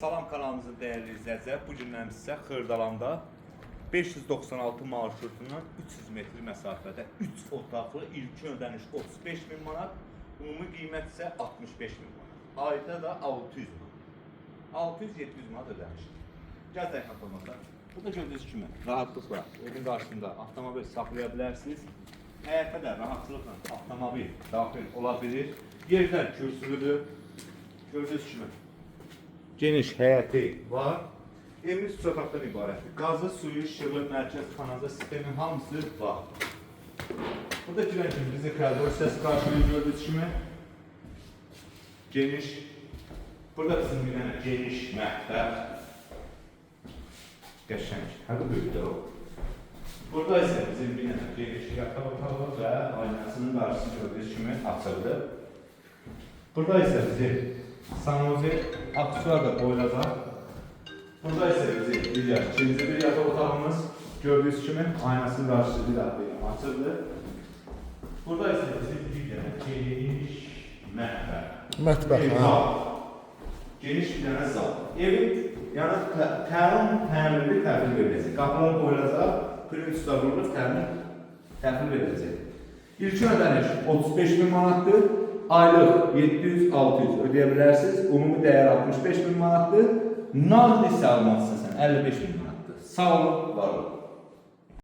Salam kanalımızın değerli izləyicilər, bu gündən sizə Xırdalanda 596 marşrutundan 300 metr məsafədə 3 otaqlı ilkin ödəniş 35.000 manat, ümumi qiymət isə 65.000 manat. Ayda da 600 manat. 600-700 manat ödənişdir. Gəl təkmətolmasa. Burada gördüyünüz kimi rahatlıqla evin qarşısında avtomobil saxlaya bilərsiniz. Həyətə də rahatlıqla avtomobil daxil ola bilir. Yerlər kürsülüdür. Gördüyünüz kimi geniş həyəti var. Evimiz 3 otaqdan ibarətdir. Qazı, suyu, işığı, mərkəz, kanaliza sistemi hamısı var. Burada girən kimi bizi koridor hissəsi qarşılayır gördüyünüz kimi. Geniş. Burada bizim bir dənə geniş mətbəx. Qəşəng. Hələ böyükdə o. Burada isə bizim bir dənə geniş yataq otağı və aynasının qarşısı gördüyünüz kimi açıldı. Burada isə bizim sanuzi aksuar da boyladı. Burada ise bizim ikinci bir yatak otağımız gördüğünüz gibi aynasının karşısı bir daha açıldı. Burada ise bizim bir tane geniş mətbəx. Geniş bir tane zal. Evin yani təmirli təhvil veriləcək. Qapılar boylanacaq, printslar vurulur, təhvil veriləcək. İlkin ödəniş 35.000 manatdır. Aylıq 700-600 ödeyə bilərsiniz. Ümumi dəyər 65.000 manatdır. Nağd hissə almaq istəsən 55.000 manatdır. Sağ olun, var olun.